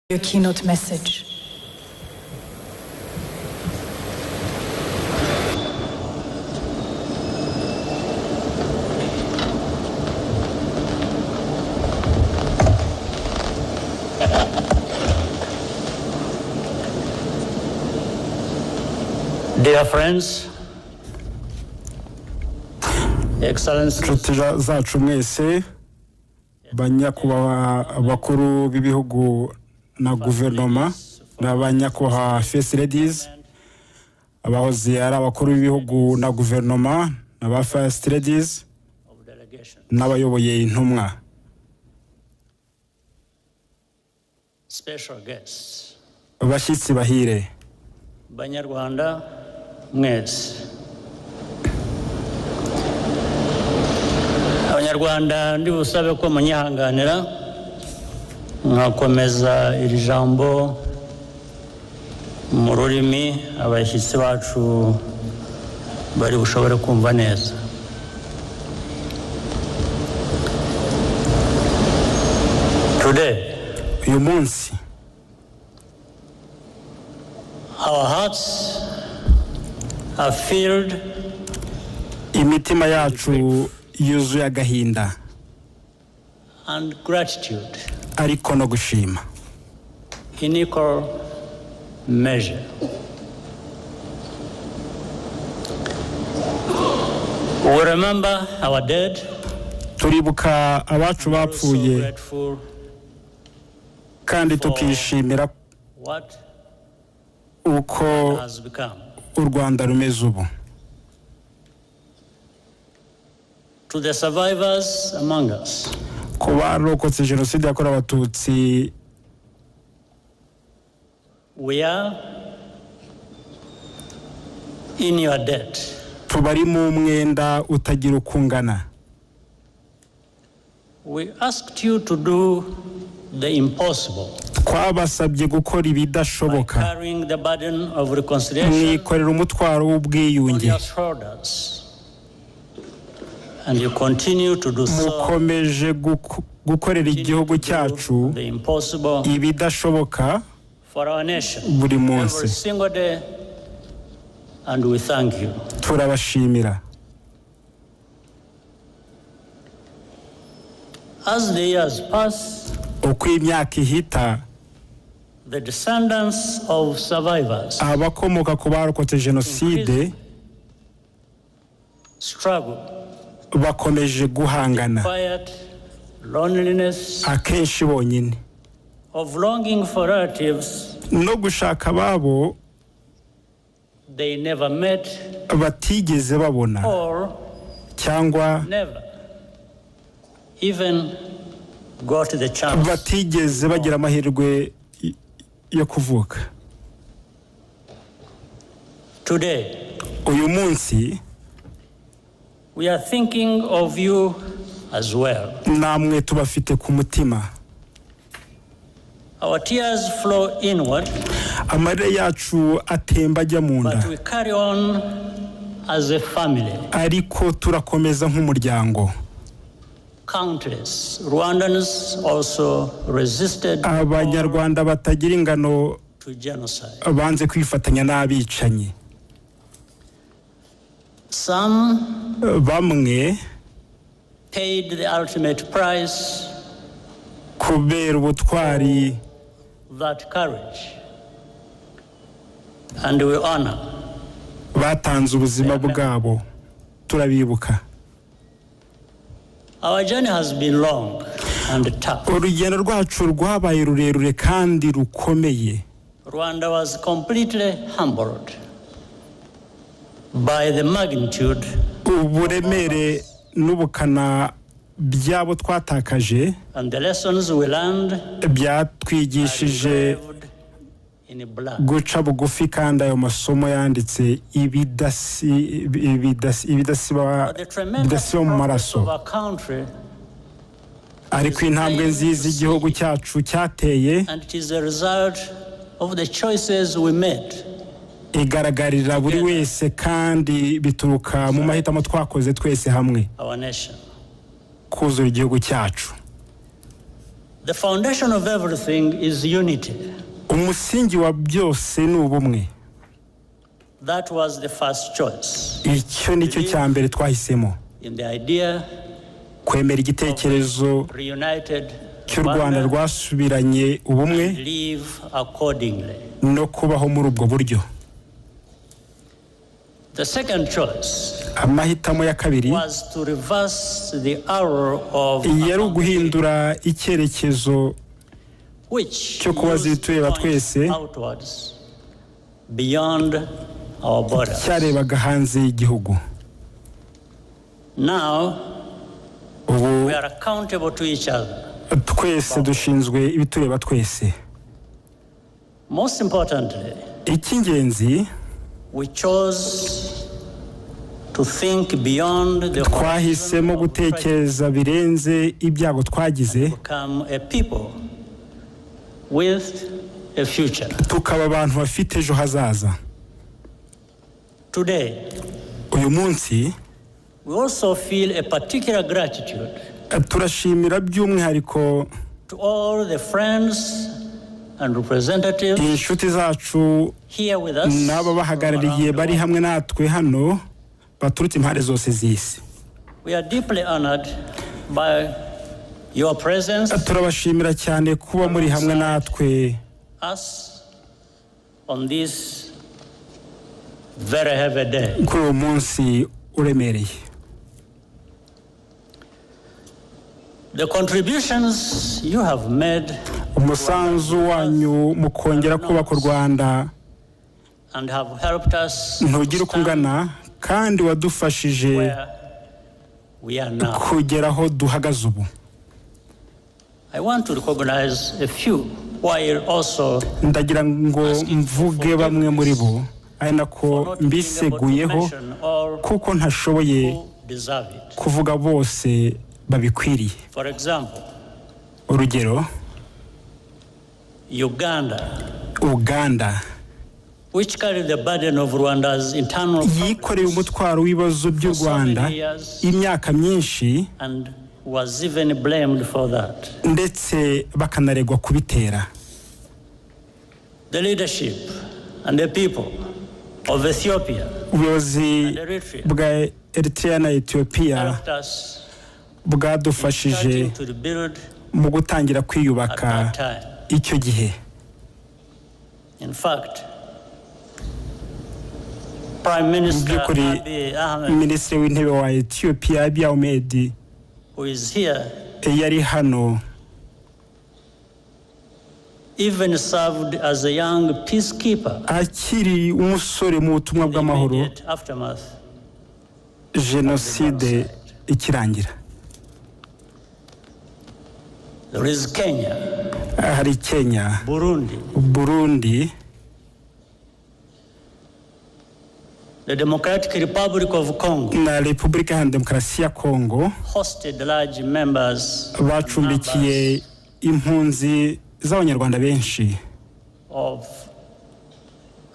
Your keynote message. Dear friends, Excellencies, inshuti zacu mwese banyakubahwa bakuru b'ibihugu na guverinoma n'abanyakubahwa first ladies, abahoze ari abakuru b'ibihugu na guverinoma n'aba first ladies n'abayoboye intumwa, special guests, abashyitsi bahire, Banyarwanda mwese. Abanyarwanda ndi busabe ko munyihanganira nkakomeza iri jambo mu rurimi abashyitsi bacu bari bushobore kumva neza. Today, uyu munsi our hearts are filled imitima yacu yuzuye agahinda and gratitude ariko no gushima in equal measure. We remember our dead, turibuka abacu bapfuye grateful kandi tukishimira what uko has become. u Rwanda rumeze ubu. To the survivors among us, ku barokotse Genocide yakorewe Abatutsi, we are in your debt. tubari mu mwenda utagira ukungana. We asked you to do the impossible Twabasabye gukora by ibidashoboka, carrying the burden of reconciliation mwikorera umutwaro on w'ubwiyunge, your shoulders, and you continue to do so. mukomeje gukorera igihugu cyacu The impossible ibidashoboka for our nation buri every munsi. single day, and we thank you. Turabashimira. As the years pass, Uko imyaka ihita, the descendants of survivors abakomoka ku barokotse Genocide struggle, bakomeje guhangana, quiet loneliness akenshi bonyine, of longing for relatives no gushaka ababo they never met batigeze babona or cyangwa never even got the chance. batigeze bagira amahirwe yo kuvuka. Today, Uyu munsi we are thinking of you as well. namwe tubafite ku mutima. Our tears flow inward, Amarira yacu atemba ajya mu nda, but we carry on as a family. ariko turakomeza nk'umuryango. Countless Rwandans also resisted Abanyarwanda batagira ingano to genocide. banze kwifatanya n'abicanyi. Some Bamwe paid the ultimate price, kubera ubutwari that courage, and we honor. batanze ubuzima bwabo, turabibuka. Our journey has been long and tough. Urugendo rwacu rwabaye rurerure kandi rukomeye. Rwanda was completely humbled by the magnitude Uburemere n'ubukana byabo twatakaje and the lessons we learned byatwigishije engraved in blood. guca bugufi, kandi ayo masomo yanditse ibidasiba The tremendous mu progress maraso. of our country, Ariko intambwe nziza igihugu cyacu cyateye and it is a result of the choices we made. igaragarira buri wese, kandi bituruka mu mahitamo twakoze twese hamwe Our nation. kuzura igihugu cyacu. The foundation of everything is unity. umusingi wa byose ni ubumwe. That was the first choice. Icyo nicyo cya mbere twahisemo. In the idea kwemera igitekerezo cy'u Rwanda rwasubiranye ubumwe no kubaho muri ubwo buryo. The second choice amahitamo ya kabiri was to reverse the error of yari uguhindura icyerekezo cyo kubaza ibitureba twese beyond our borders. cyarebaga hanze y'igihugu. Now we are accountable to each other. twese dushinzwe ibitureba twese. Most importantly, icy'ingenzi we chose to think beyond the twahisemo gutekereza birenze ibyago twagize, become a people with a future. tukaba abantu bafite ejo hazaza. Today, uyu munsi we also feel a particular gratitude turashimira by'umwihariko to all the friends and representatives inshuti zacu here with us n'ababahagarariye bari hamwe natwe hano baturutse impande zose z'isi. We are deeply honored by your presence. turabashimira cyane kuba muri hamwe natwe Us on this very heavy day. kuri uwo munsi uremereye. The contributions you have made umusanzu wanyu mu kongera kubaka u Rwanda and have helped us ntugire uko ungana, kandi wadufashije where we are now. kugera aho duhagaze ubu. I want to recognize a few while also ndagira ngo mvuge bamwe muri bo ari nako mbiseguyeho kuko ntashoboye deserve it. kuvuga bose babikwiriye. For example, urugero Uganda, which carried the burden of Rwanda's internal yikoreye umutwaro w'ibibazo by'u Rwanda imyaka myinshi and was even blamed for that. ndetse bakanaregwa kubitera. The leadership and the people of Ethiopia, ubuyobozi bwa Eritrea na Ethiopia bwadufashije mu gutangira kwiyubaka icyo gihe. In fact, Prime Minister Abiy Ahmed, Minisitiri w'intebe wa Ethiopia Abiy Ahmed, who is here, yari hano, even served as a young peacekeeper akiri umusore mu butumwa bw'amahoro Genocide ikirangira. There is Kenya, hari Kenya, Burundi, the Democratic Republic of Congo, na Repubulika ya Demokarasi ya Kongo hosted large members bacumbikiye impunzi z'abanyarwanda benshi of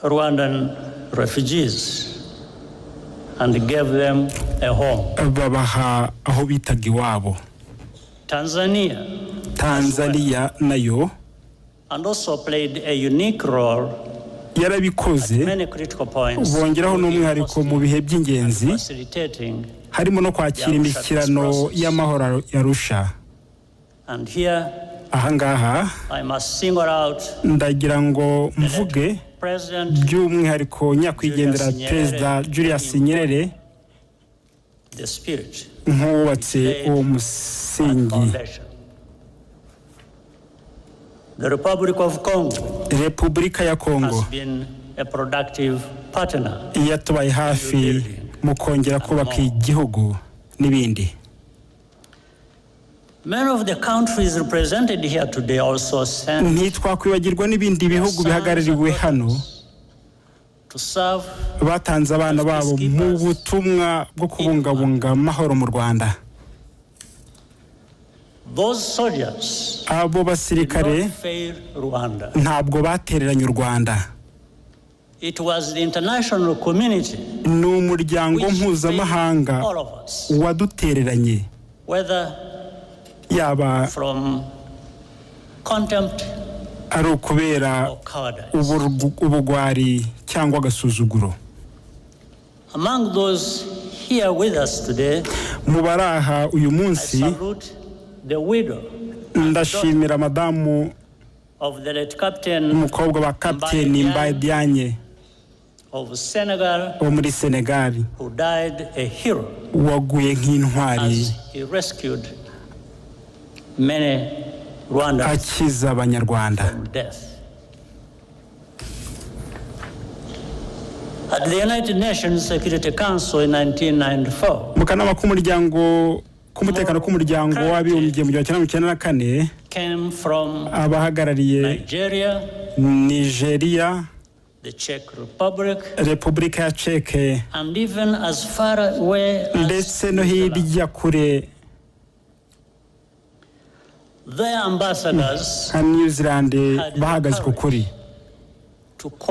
Rwandan refugees and gave them a home. babaha aho bitaga iwabo. Tanzania nayo and also played a unique role yarabikoze, bongeraho n'umwihariko mu bihe by'ingenzi harimo no kwakira imishyikirano y'amahoro ya Arusha. And here ahangaha ndagira ngo mvuge by'umwihariko nyakwigendera Perezida Julius Nyerere nk'uwubatse uwo musingi. The Republic of Congo, Repubulika ya Kongo has been a productive partner yatubaye hafi mu kongera kubaka igihugu n'ibindi. Many of the countries represented here today also sent ntitwakwibagirwa n'ibindi bihugu bihagarariwe hano to serve batanze abana babo mu butumwa bwo kubungabunga amahoro mu Rwanda. Those soldiers abo basirikare ntabwo batereranye u Rwanda. It was the international community n'umuryango mpuzamahanga wadutereranye, whether yaba from contempt, ari ukubera ubugwari cyangwa agasuzuguro. Among those here with us today, mubaraha uyu munsi the widow ndashimira madamu of the late captain, umukobwa wa kapiteni Mbaye Diagne of Senegal, wo muri Senegal, who died a hero, waguye nk'intwari, as he rescued many Rwandans akiza abanyarwanda from death. At the United Nations Security Council in 1994, mu kanama k'umutekano k'umuryango w'abibumbye mu 1994 came from abahagarariye Nigeria, the Czech Republic, Repubulika ya Czech, and even as far away ndetse no hirya kure their ambassadors nka New Zealand bahagaze ku kuri.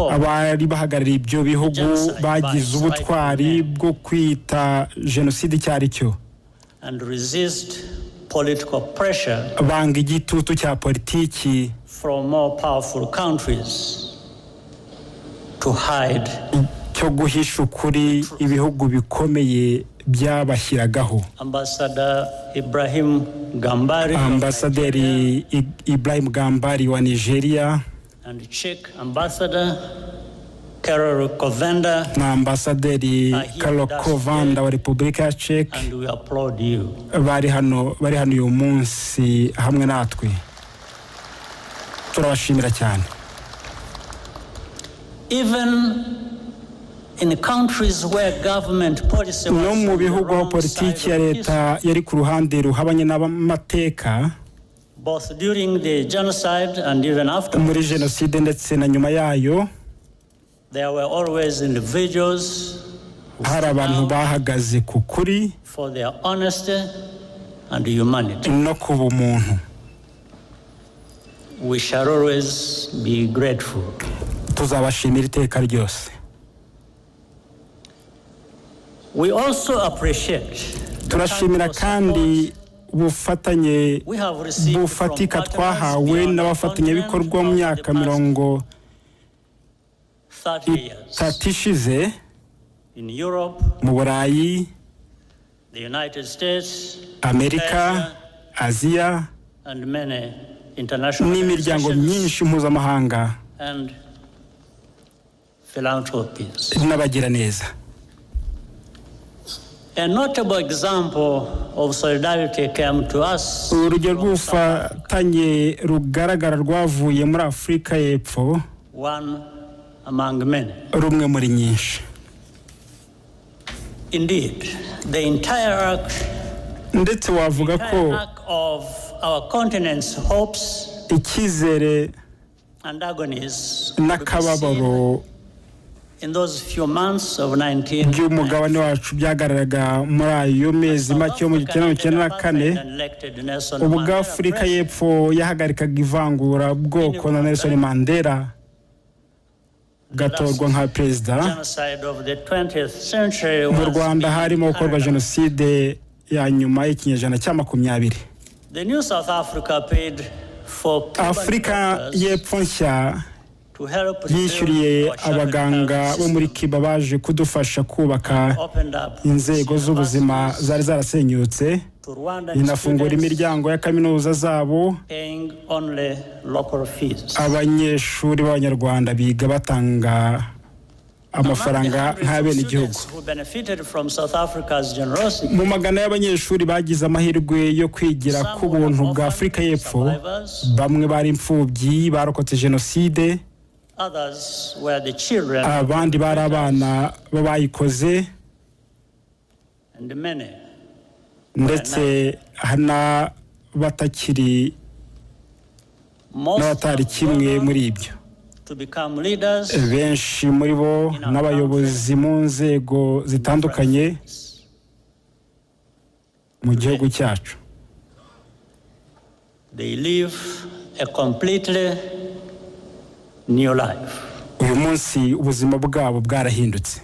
Abari bahagarariye ibyo bihugu bagize ubutwari bwo kwita Genocide icyo ari cyo, and resist political pressure banga igitutu cya politiki from more powerful countries to hide cyo guhisha ukuri ibihugu bikomeye byabashyiragaho. Ambasaderi Ibrahim Gambari wa Nigeria, and Czech ambassador Karol Kovanda, na ambasaderi Karol Kovanda wa Repubulika ya Czech, and we applaud you. bari hano uyu munsi hamwe natwe, turabashimira cyane. Even in countries where government policy was no mu bihugu aho politiki ya leta yari ku ruhande ruhabanye n'amateka, both during the genocide and even after, muri Genocide ndetse na nyuma yayo, there were always individuals hari abantu bahagaze ku kuri for their honesty and humanity. no kuba umuntu. We shall always be grateful. Tuzabashimira iteka ryose. We also appreciate turashimira kandi ubufatanye bufatika twahawe n'abafatanyabikorwa mu myaka 30 ishize mu Burayi, Amerika, Aziya n'imiryango myinshi mpuzamahanga n'abagiraneza. A notable example of solidarity came to us. Urugero rw'ubufatanye rugaragara rwavuye muri Afurika y'Epfo, one among many. rumwe muri nyinshi. Indeed, the entire arc ndetse wavuga ko of our continent's hopes icyizere and agonies n'akababaro in those few months of 19 by'umugabane wacu byagaragaraga muri ayo mezi make yo mu 1994 ubwo Afurika y'Epfo yahagarikaga ivangura bwoko na Nelson Mandela gatorwa nka perezida. Mu Rwanda harimo gukorwa Genocide ya nyuma y'ikinyejana cya 20. Afurika y'Epfo nshya yishyuriye abaganga bo muri Cuba baje kudufasha kubaka inzego z'ubuzima zari zarasenyutse, inafungura imiryango ya kaminuza zabo, abanyeshuri b'Abanyarwanda biga batanga amafaranga nk'abene igihugu. Mu magana y'abanyeshuri bagize amahirwe yo kwigira ku buntu bwa Afurika y'Epfo, bamwe bari imfubyi barokotse Genocide, abandi bari abana b'abayikoze, ndetse n'abatakiri n'abatari kimwe muri ibyo. Benshi muri bo n'abayobozi mu nzego zitandukanye mu gihugu cyacu. They live a completely new life. Uyu munsi ubuzima bwabo bwarahindutse.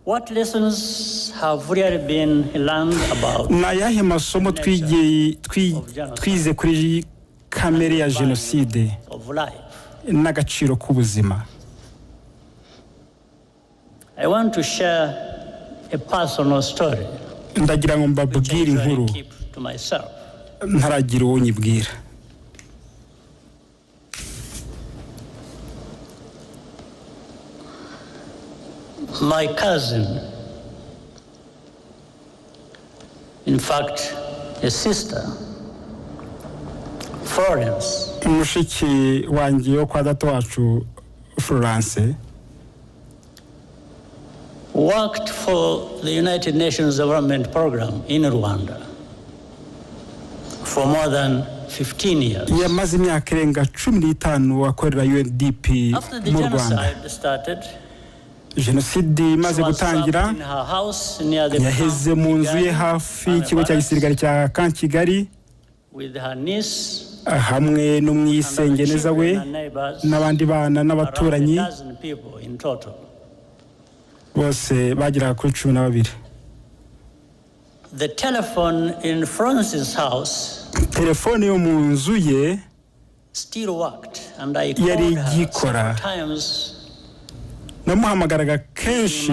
What lessons have really been learned about? Na yahe masomo twize kuri kamere ya Genocide n'agaciro k'ubuzima. I want to share a personal story. Ndagira ngo mbabwire inkuru ntaragira uwo nyibwira. My cousin, in fact, a sister, Florence, mushiki wanjye wo kwa data wacu Florence, worked for the United Nations Development Program in Rwanda for more than 15 years. Yamaze imyaka irenga 15 akorera UNDP mu Rwanda. Genocide imaze gutangira, yaheze mu nzu ye hafi y'ikigo cya gisirikare cya Kigali hamwe n'umwisengeneza we n'abandi bana n'abaturanyi bose bagera kuri 12. The telephone in Francis' house, telefone yo mu nzu ye still worked, and I called her several times. Namuhamagaraga kenshi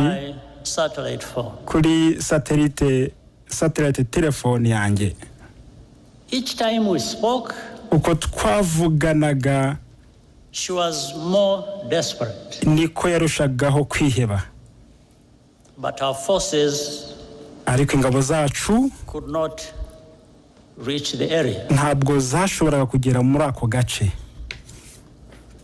kuri satellite telefone yanjye. Each time we spoke, uko twavuganaga, she was more desperate. Niko yarushagaho kwiheba. But our forces ariko ingabo zacu could not reach the area. Ntabwo zashoboraga kugera muri ako gace.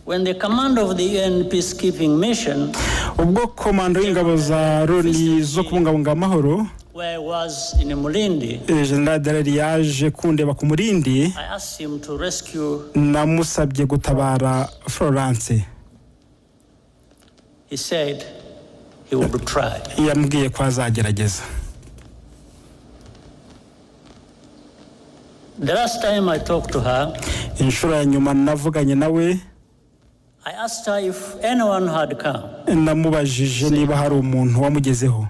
When the command of the UN peacekeeping mission, ubwo komando y'ingabo za Loni zo kubungabunga amahoro, where I was in Mulindi, General yaje kundeba ku Mulindi, I asked him to rescue. Namusabye gutabara Florence. He said he would try. Yambwiye ko azagerageza. The last time I talked to her, inshuro ya nyuma navuganye nawe, I asked her if anyone had come. Namubajije niba hari umuntu wamugezeho.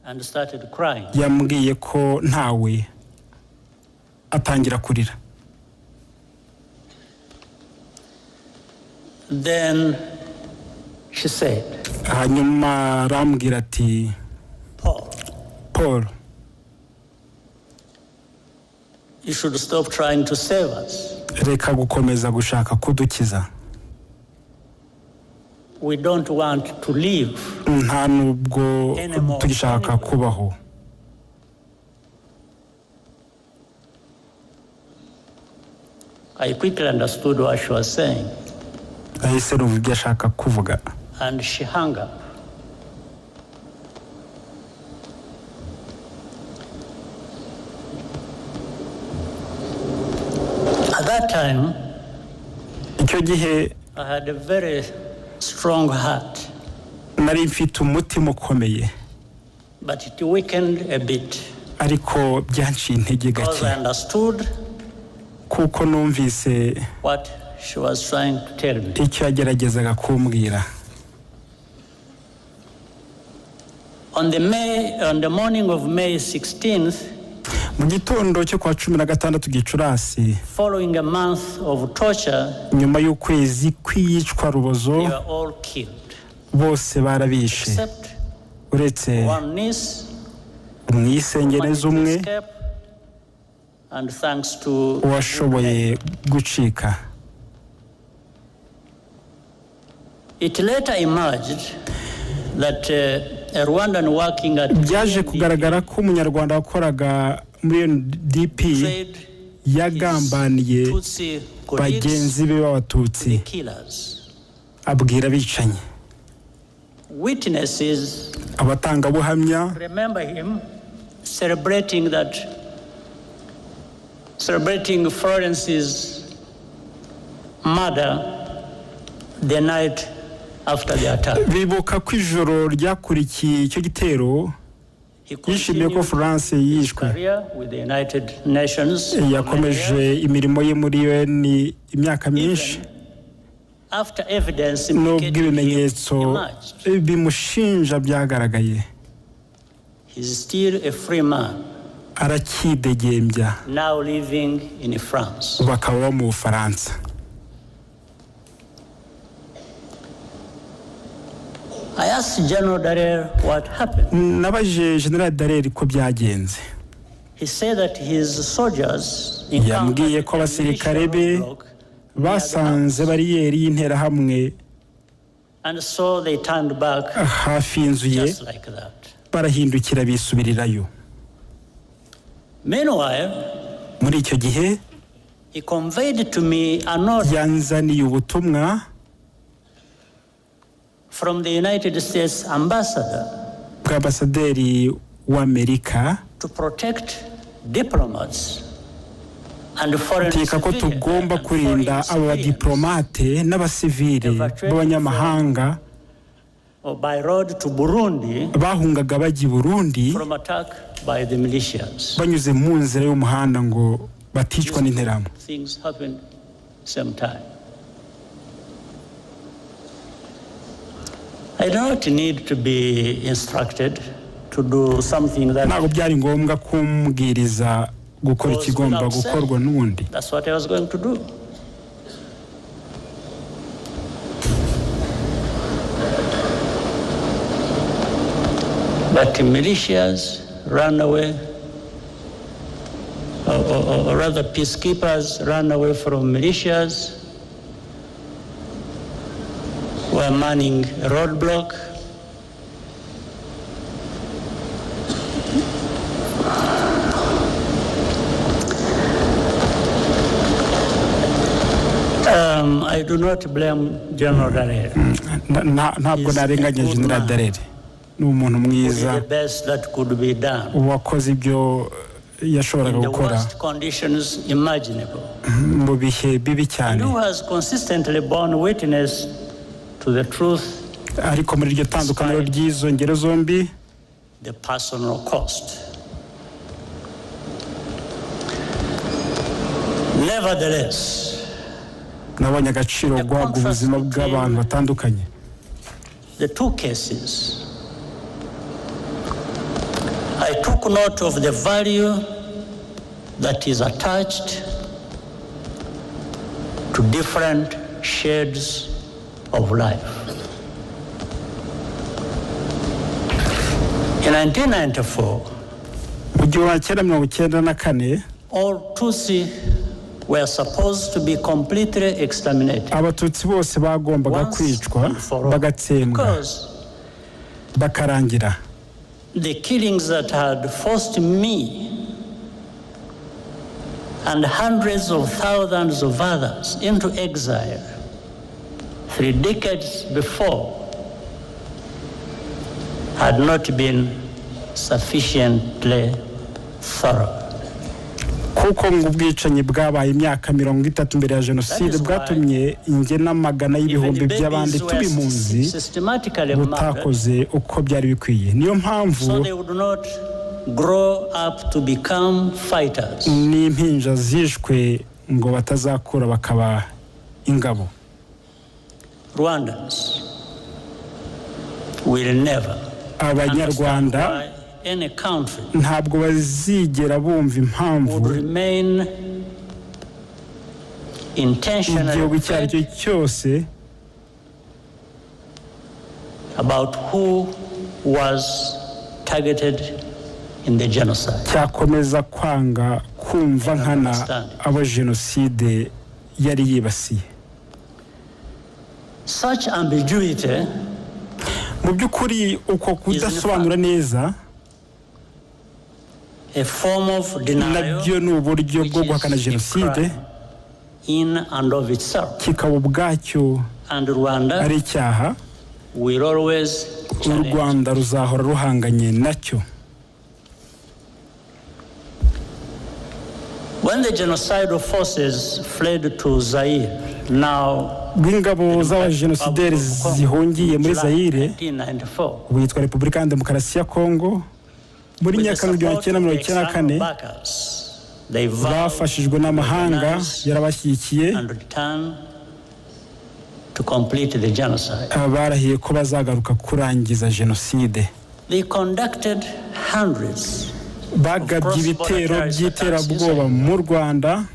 And started crying. Yambwiye ko ntawe, atangira kurira. Then she said, hanyuma arambwira ati, Paul, you should stop trying to save us. Reka gukomeza gushaka kudukiza. We don't want to live. Nta nubwo tugishaka kubaho. I quickly understood what she was saying. Ahise numva ibyo ashaka kuvuga. And she hung up. At that time, icyo gihe I had a very strong heart. Nari mfite umutima ukomeye. But it weakened a bit. Ariko byanciye intege gake. Because I understood kuko numvise what she was trying to tell me. Icyo yageragezaga kumbwira. On the morning of May 16th, mu gitondo cyo kwa 16 Gicurasi, following a month of torture, nyuma y'ukwezi kwicwa rubozo, they were all killed. Bose barabishe uretse umwisengeneza umwe washoboye gucika. It later emerged that a Rwandan working at byaje kugaragara ko umunyarwanda wakoraga muri UNDP yagambaniye bagenzi be b'abatutsi, abwira bicanyi. Witnesses abatangabuhamya remember him celebrating Florence's murder the night after the attack. Bibuka ko ijoro ryakurikiye icyo gitero yishimiye ko France yishwe. Yakomeje imirimo ye muri UN imyaka myinshi. Nubwo ibimenyetso bimushinja byagaragaye, arakidegembya now living in France. bakaba mu Bufaransa. I asked General Dallaire what happened. Nabaje General Dallaire ko byagenze. He said that his soldiers yambwiye ko abasirikare be basanze bariyeri y'interahamwe and so they turned back hafi y'inzu ye like that. Barahindukira bisubirirayo. Meanwhile, muri icyo gihe he conveyed to me a note yanzaniye ubutumwa from the United States ambassador bw'ambasaderi w'Amerika to protect diplomats and foreign teka ko tugomba kurinda abadiplomate n'abasivile b'abanyamahanga by road to Burundi bahungaga bajya Burundi from attack by the militias. Banyuze mu nzira y'umuhanda ngo baticwa n'interahamwe. Things happened same time. I don't need to be instructed to do something that ntabwo byari ngombwa kumbwiriza gukora ikigomba gukorwa n'undi. That's what I was going to do. But the militias ran away, or rather peacekeepers ran away from militias, were manning a roadblock. I do not blame General Dallaire. Ntabwo narenganya General Dallaire. Ni umuntu mwiza wakoze ibyo yashoboraga gukora mu bihe bibi cyane. Ariko muri iryo tandukaniro ry'izo ngero zombi nabonye agaciro guhabwa ubuzima bw'abantu batandukanye. The two cases, I took note of the value that is attached to different shades of life. In 1994, mu gihumbi kimwe cyenda mirongo icyenda na kane, all Tutsi were supposed to be completely exterminated. Abatutsi bose bagombaga kwicwa bagatsembwa bakarangira. The killings that had forced me and hundreds of thousands of others into exile 3 decades before had not been sufficiently thorough. Kuko ngo ubwicanyi bwabaye imyaka 30 mbere ya Genocide bwatumye inge n'amagana y'ibihumbi by'abandi tubimpunzi butakoze uko byari bikwiye. Niyo mpamvu ni impinja zishwe ngo batazakura bakaba ingabo. Rwandans will never Abanyarwanda ntabwo bazigera bumva impamvu igihugu icyo ari cyo cyose about who was targeted in the genocide. Cyakomeza kwanga kumva nkana abo Genocide yari yibasiye. Such ambiguity mu by'ukuri uko kudasobanura neza a form of denial nabyo ni uburyo bwo guhakana Genocide in and of itself. Kikaba ubwacyo and Rwanda ari icyaha will always u Rwanda ruzahora ruhanganye nacyo. When the genocidal forces fled to Zaire, now bw'ingabo z'abajenosideri zihungiye muri Zaire witwa Repubulika ya Demokarasi ya Kongo muri Nyakubahwa 1994 bafashijwe n'amahanga yarabashyigikiye barahiye ko bazagaruka kurangiza Genocide. They conducted hundreds bagabye ibitero by'iterabwoba mu Rwanda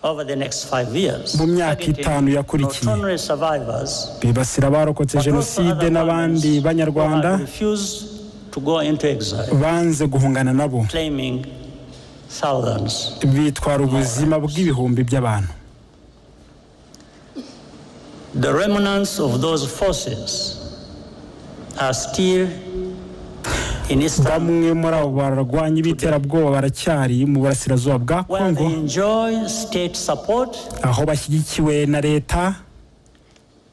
over the next 5 years, mu myaka itanu yakurikiye bibasira abarokotse Genocide n'abandi banyarwanda banze guhungana nabo bitwara ubuzima bw'ibihumbi by'abantu. The remnants of those forces are still in Eastern. Bamwe muri abo barwanya ibiterabwoba baracyari mu burasirazuba bwa Kongo aho bashyigikiwe na leta,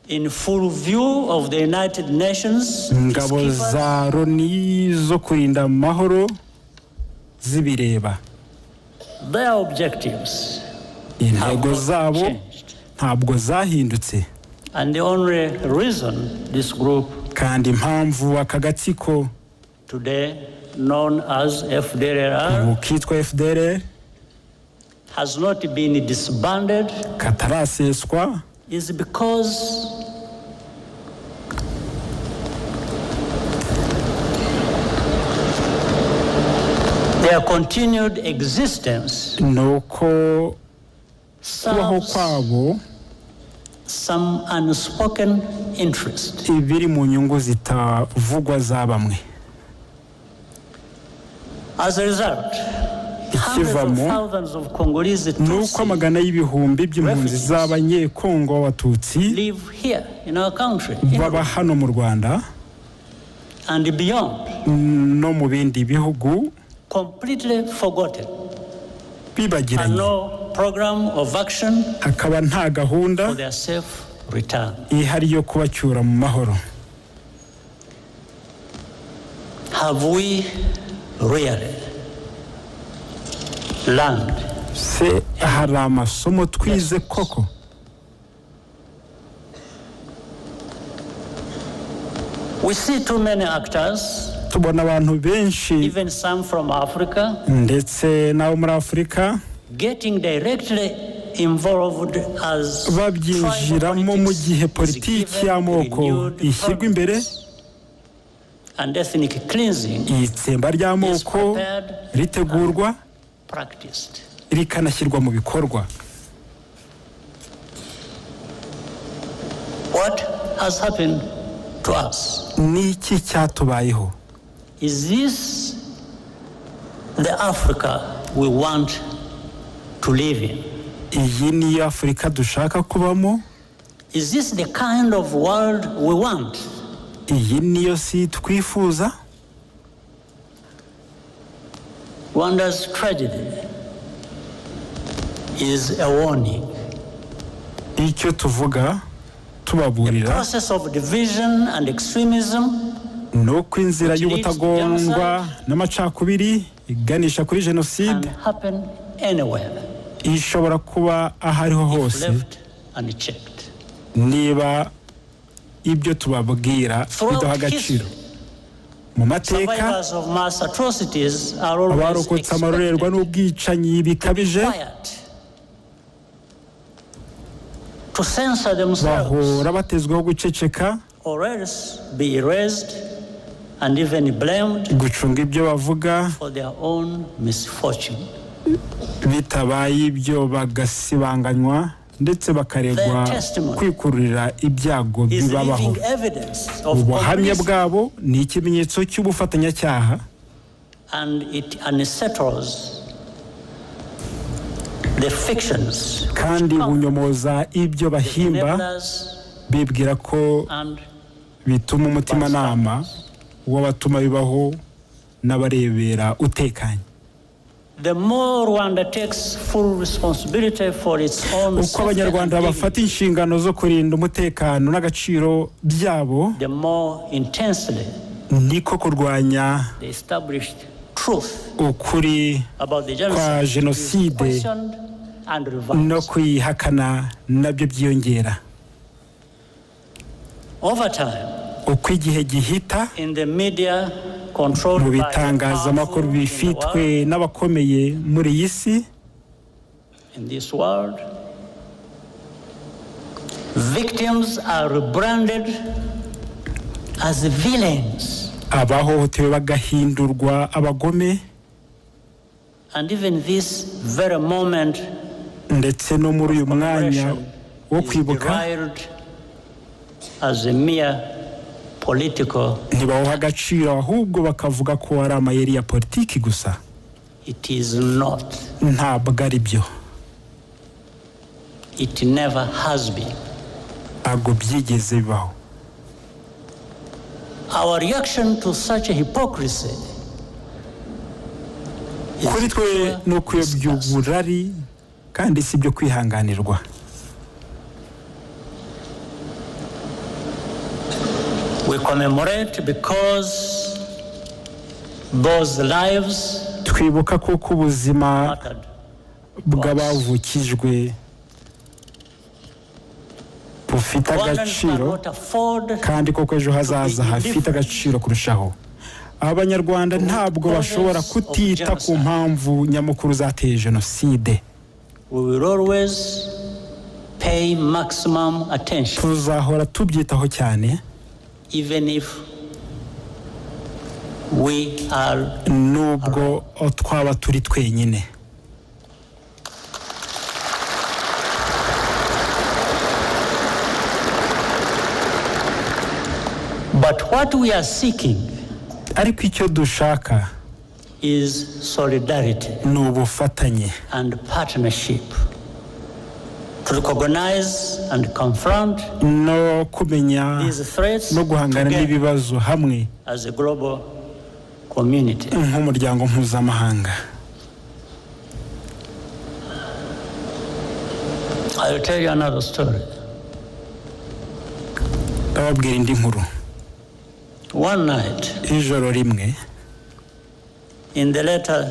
in full view of the United Nations, ingabo za Loni zo kurinda amahoro zibireba. Their objectives intego zabo ntabwo zahindutse, and the only reason this group, kandi impamvu aka gatsiko today known as FDLR, kitwa FDLR, has not been disbanded, kataraseswa, is because their continued existence nuko kubaho kwabo some unspoken interest. Ibiri mu nyungu zitavugwa za bamwe. As a result, ikivamo nuko amagana y'ibihumbi by'impunzi z'abanyekongo b'Abatutsi baba hano mu Rwanda and beyond, no mu bindi bihugu, completely forgotten, bibagiranye, program of action hakaba nta gahunda for their safe return. ihari yo kubacyura mu mahoro. Have we really learned? Se hari amasomo twize koko? We see too many actors, tubona abantu benshi, even some from Africa, ndetse n'abo muri Afurika, getting directly involved as babyinjiramo mu gihe politiki y'amoko ishyirwa imbere, and ethnic cleansing itsemba ry'amoko ritegurwa rikanashyirwa mu bikorwa. What has happened to us? Niki cyatubayeho? Is this the Africa we want to live in? Iyi ni Afrika dushaka kubamo? Is this the kind of world we want? Iyi niyo si twifuza? Rwanda's tragedy is a warning. Icyo tuvuga tubaburira, the process of division and extremism, nuko inzira y'ubutagondwa n'amacakubiri iganisha kuri Genocide ishobora kuba ahariho hose niba ibyo tubabwira bidaha agaciro. Mu mateka abarokotse amarorerwa n'ubwicanyi bikabije bahora batezweho guceceka, gucunga ibyo bavuga, bitabaye ibyo bagasibanganywa ndetse bakaregwa kwikururira ibyago bibabaho. Ubuhamya bwabo ni ikimenyetso cy'ubufatanyacyaha, kandi bunyomoza ibyo bahimba, bibwira ko bituma umutimanama w'abatuma bibaho n'abarebera utekanye. Uko Abanyarwanda bafata inshingano zo kurinda umutekano n'agaciro byabo, niko kurwanya ukuri kwa Genocide no kuyihakana nabyo byiyongera. Uko igihe gihita mu bitangazamakuru bifitwe n'abakomeye muri iyi si, victims are rebranded as villains. Abahohotewe bagahindurwa abagome, And even this very moment ndetse no muri uyu mwanya wo kwibuka as a mere political, ntibawuha agaciro ahubwo bakavuga ko ari amayeri ya politiki gusa. It is not. Ntabwo ari byo. It never has been. Ntabwo byigeze bibaho. Our reaction to such a hypocrisy kuri twe ni ukuyobya uburari kandi si byo kwihanganirwa. We commemorate because those lives twibuka kuko ubuzima bw'abavukijwe bufite agaciro kandi koko ejo hazaza hafite agaciro kurushaho. Abanyarwanda ntabwo bashobora kutita ku mpamvu nyamukuru zateye jenoside. Tuzahora tubyitaho cyane nubwo twaba turi twenyine. But what we are seeking ariko icyo dushaka is solidarity and partnership to recognize and confront no kumenya these threats no guhangana n'ibibazo hamwe as a global community. Nk'umuryango mpuzamahanga. I will tell you another story. Ababwira indi nkuru. One night, ijoro rimwe, in the later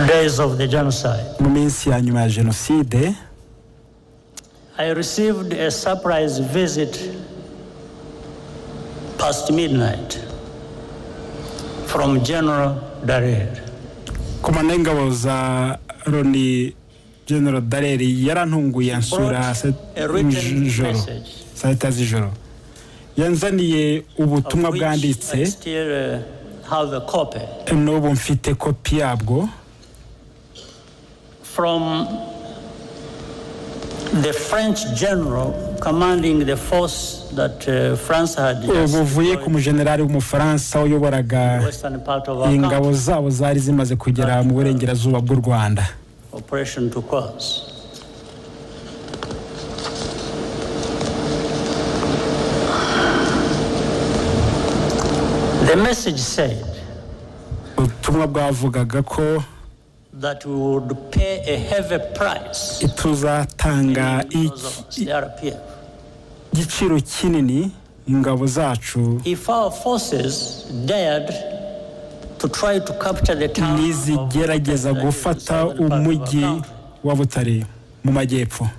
days of the genocide, mu minsi ya nyuma ya jenoside, I received a surprise visit past midnight from General Dallaire. Komanda w'ingabo za Loni General Dallaire yarantunguye ansura saa sita z'ijoro. Yanzaniye ubutumwa bwanditse n'ubu mfite kopi yabwo from the French general commanding the force that France had buvuye ku mujenerali w'umufaransa uyoboraga ingabo zabo zari zimaze kugera mu burengerazuba bw'u Rwanda. Operation to cause. The message said ubutumwa bwavugaga ko that we would pay a heavy price tuzatanga igiciro kinini ingabo zacu if our forces dared to try to capture the town nizigerageza gufata umujyi wa Butare mu majyepfo.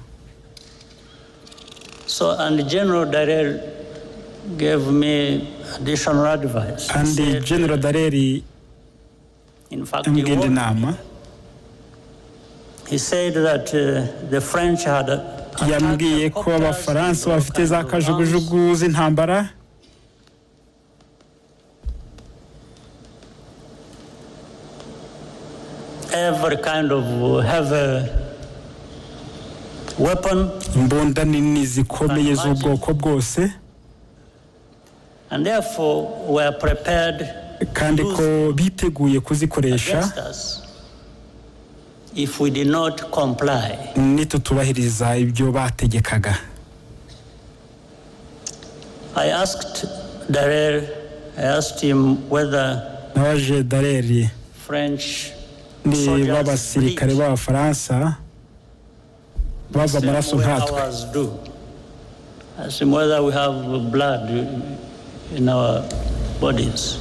So and General Dallaire gave me additional advice. And General Dallaire in fact he said that the French had yambwiye ko abafaransa bafite za kajugujugu z'intambara every kind of heavy weapon, imbunda nini zikomeye z'ubwoko bwose, and therefore were prepared kandi ko biteguye kuzikoresha if we did not comply. Nitutubahiriza ibyo bategekaga. I asked him whether French b'abasirikare b'abafaransa bava amaraso nkatwe. I asked him whether we have blood in our bodies.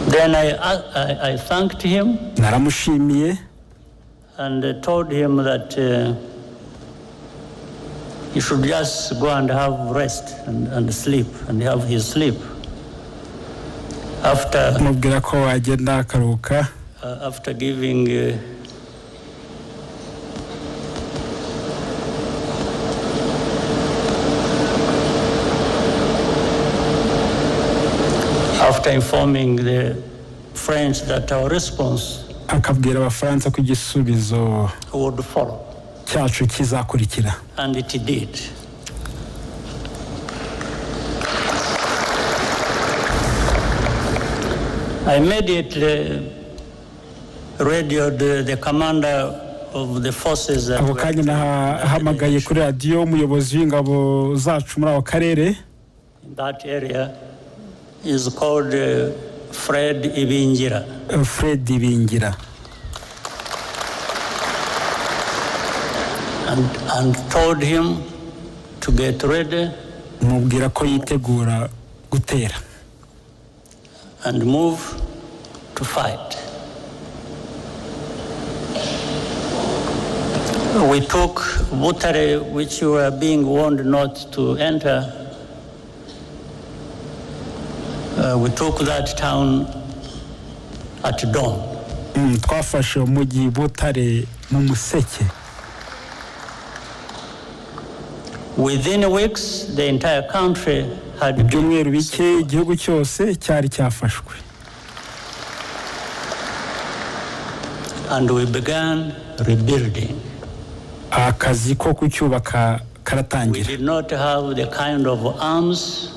Then I thanked him naramushimiye and told him that he should just go and have rest and sleep and have his sleep. After giving after informing the French that our response akabwira abafaransa ko igisubizo would follow. cyacu kizakurikira. And it did. I immediately radioed the commander of the forces that ako kanya nahamagaye kuri radiyo umuyobozi w'ingabo zacu muri ako karere. In that area is called Fred Ibingira. Fred Ibingira. And told him to get ready. Mubwira ko yitegura gutera. And move to fight. We took Butare, which we were being warned not to enter. We took that town at dawn. Twafashe umujyi Butare mu museke. Within weeks, the entire country had ibyumweru bike igihugu cyose cyari cyafashwe. And we began rebuilding. Akazi ko kucyubaka We karatangira. did not have the kind of arms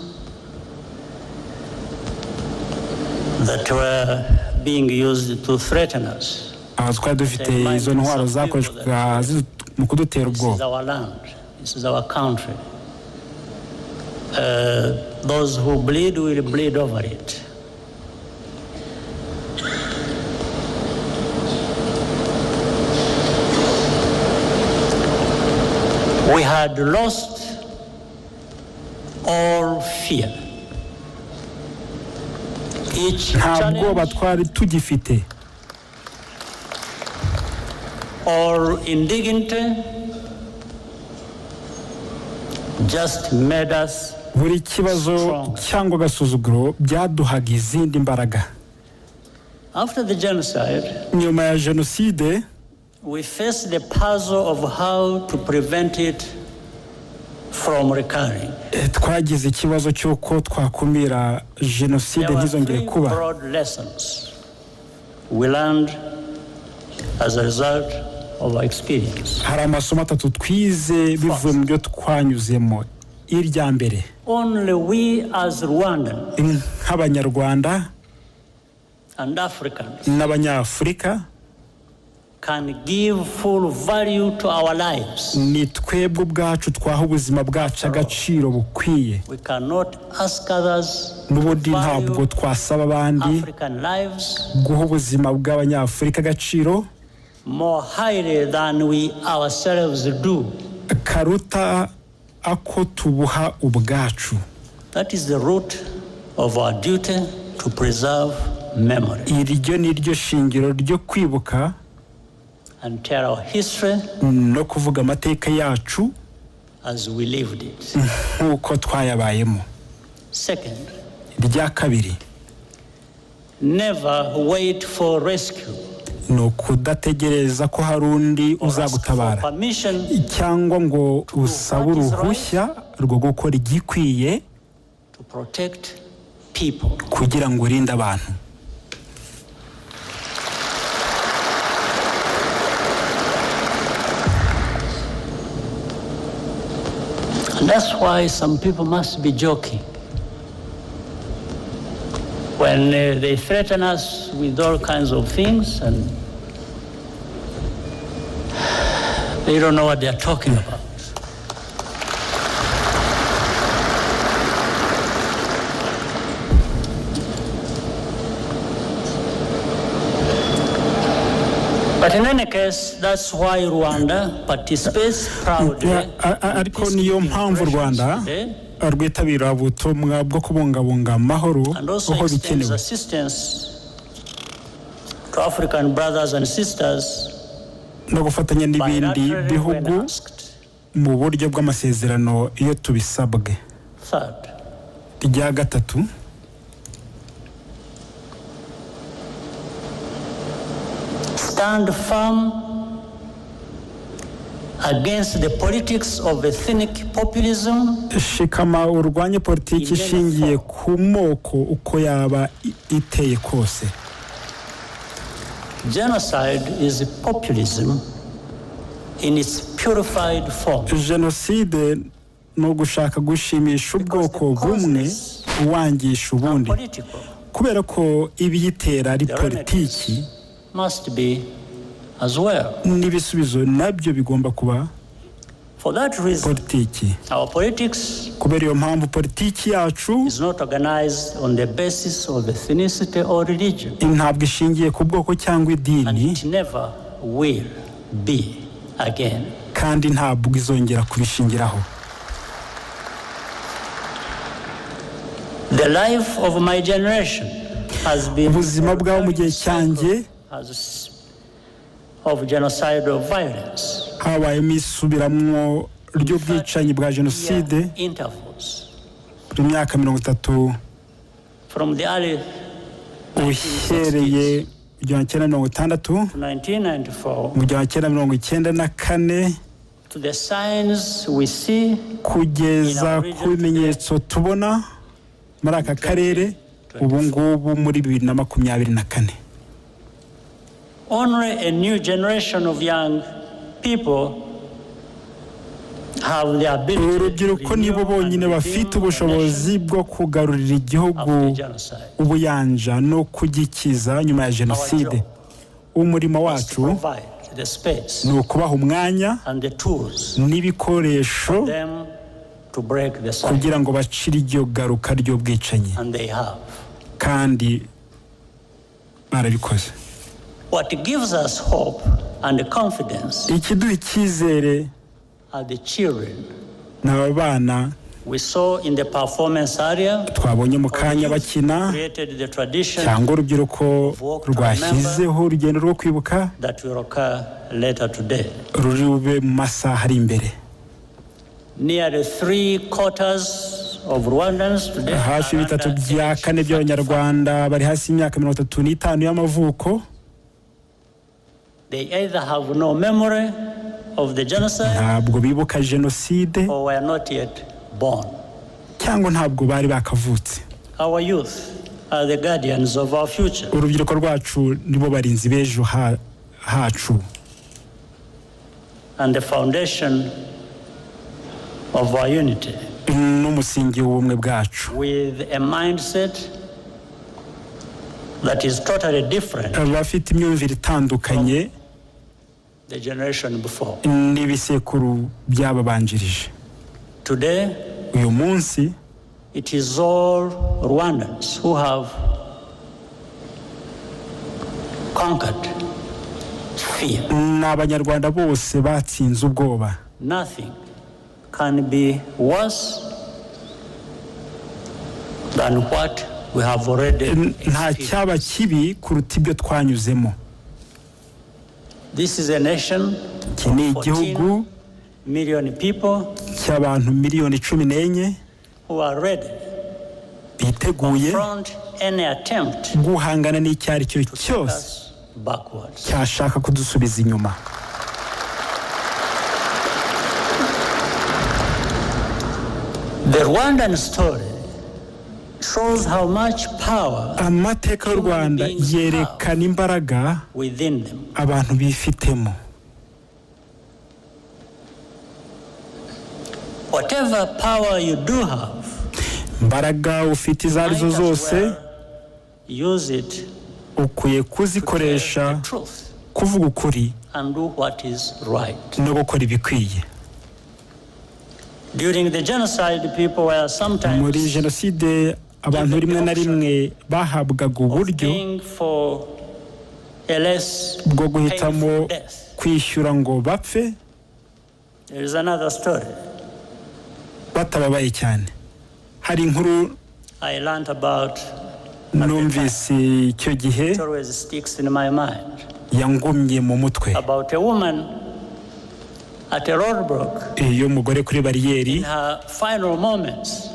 that were being used to threaten us. Twari dufite izo ntwaro zakoreshwaga mu kudutera This is ubwoba. our land. This is our country. Those who bleed will bleed over it. We had lost all fear. Each Nta bwoba challenge twari tugifite. or indignity just made us Buri kibazo cyangwa agasuzuguro byaduhaga izindi mbaraga. after the genocide. Nyuma ya Genocide We faced the puzzle of how to prevent it from recurring. twagize ikibazo cy'uko twakumira Genocide There were ntizongere three kuba. broad lessons we learned as a result of our experience. Hari amasomo atatu twize bivuye mu byo twanyuzemo. Irya mbere, Only we as Rwandans nk'Abanyarwanda and Africans n'Abanyafurika can give full value to our lives. ni twebwe ubwacu twaha ubuzima bwacu agaciro bukwiye. We cannot ask others N'ubundi to ntabwo value twasaba abandi African lives guha ubuzima bw'Abanyafurika agaciro more highly than we ourselves do. karuta ako tubuha ubwacu. That is the root of our duty to preserve memory Iryo ni ryo shingiro ryo kwibuka and tell our history no kuvuga amateka yacu as we lived it. nk'uko twayabayemo. Second, Irya kabiri never wait for rescue ni ukudategereza ko hari undi or ask for uzagutabara permission cyangwa ngo usabe uruhushya rwo gukora igikwiye to protect people. kugira ngo urinde abantu. And that's why some people must be joking when they threaten us with all kinds of things and they don't know what they are talking about. But in any case, that's why Rwanda participates proudly. Ariko niyo mpamvu Rwanda rwitabira ubutumwa bwo kubungabunga amahoro And also aho extends bikenewe. assistance to African brothers and sisters no gufatanya n'ibindi bilaterally bihugu when asked. mu buryo bw'amasezerano iyo tubisabwe. Third, Irya gatatu stand firm against the politics of ethnic populism. Shikama urwanye politiki ishingiye ku moko uko yaba iteye kose. Genocide is populism in its purified form. Genocide no gushaka gushimisha ubwoko bumwe wangisha ubundi. Kubera ko ibiyitera ari politiki must be as well. N'ibisubizo nabyo bigomba kuba for that reason politiki. Our politics kubera iyo mpamvu politiki yacu is not organized on the basis of ethnicity or religion. Ntabwo ishingiye ku bwoko cyangwa idini. And it never will be again. Kandi ntabwo izongera kubishingiraho. The life of my generation has been ubuzima bw'abo mu gihe cyanjye of genocidal violence. Habayemo isubiramwo ry'ubwicanyi bwa jenoside buri myaka 30 from the early uhereye 1960 mu 1994 to the signs we see kugeza ku bimenyetso tubona muri aka karere ubu ngubu muri 2024. Only a new generation of young people have the ability. Urubyiruko nibo bonyine bafite ubushobozi bwo kugarurira igihugu ubuyanja no kugikiza nyuma ya jenoside. Umurimo wacu ni ukubaha umwanya n'ibikoresho kugira ngo bacire iryo garuka ry'ubwicanyi, kandi barabikoze. What gives us hope and confidence ikiduha icyizere are the children n'abana we saw in the performance area, twabonye mu kanya bakina, cyangwa urubyiruko rwashyizeho urugendo rwo kwibuka ruri bube mu masaha ari imbere. Nearly 3/4 of Rwandans today, hafi 3/4 by'Abanyarwanda bari hasi y'imyaka 35 y'amavuko. They either have no memory of the genocide ntabwo bibuka jenoside or were not yet born. Cyangwa ntabwo bari bakavutse. Our youth are the guardians of our future. Urubyiruko rwacu nibo barinzi b'ejo hacu. And the foundation of our unity. N'umusingi w'ubumwe bwacu. With a mindset that is totally different. Abafite imyumvire itandukanye the generation before. N'ibisekuru byababanjirije. Today, uyu munsi, it is all Rwandans who have conquered fear. N'Abanyarwanda bose batsinze ubwoba. Nothing can be worse than what we have already. Nta cyaba kibi kuruta ibyo twanyuzemo. This is a nation of 14 million people cy'abantu miliyoni 14 who are ready biteguye any attempt guhangana n'icyari cyo cyose cyashaka kudusubiza inyuma. The Rwandan story shows how much power amateka y'u Rwanda yerekana imbaraga abantu bifitemo. Whatever power you do have, imbaraga ufite izo arizo zose, use it ukwiye kuzikoresha kuvuga ukuri and do what is right. No gukora ibikwiye. During the genocide, people were sometimes muri jenoside abantu rimwe na rimwe bahabwaga uburyo bwo guhitamo kwishyura ngo bapfe. There is another story. Batababaye cyane. Hari inkuru I learned about numvise icyo gihe it always sticks in my mind. Yangumye mu mutwe. About a woman at a roadblock. Iyo mugore kuri bariyeri. In her final moments.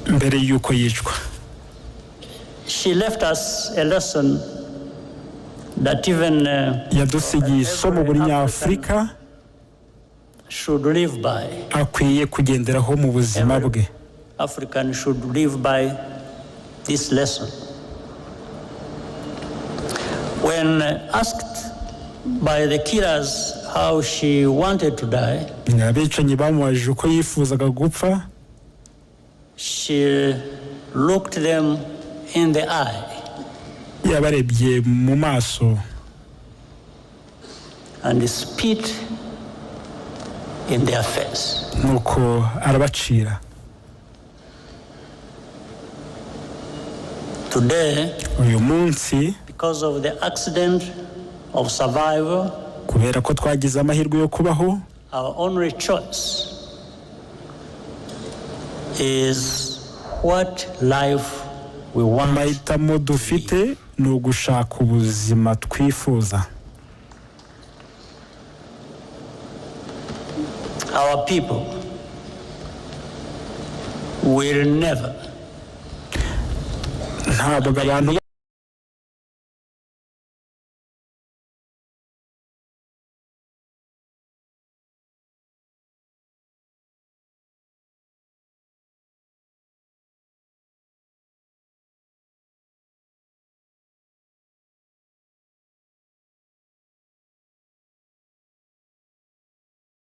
Mbere yuko yicwa. She left us a lesson that even yadusigiye isomo buri Nyafurika should live by. akwiye kugenderaho mu buzima bwe. African should live by this lesson. When asked by the killers how she wanted to die, abicanyi bamubajije uko yifuzaga gupfa, she looked them in the eye. yabarebye mu maso and spit in their face. nuko arabacira. Today, uyu munsi, because of the accident of survival, kubera ko twagize amahirwe yo kubaho, our only choice is what life we want. amahitamo dufite ni ugushaka ubuzima twifuza. Our people will never ntabwo abantu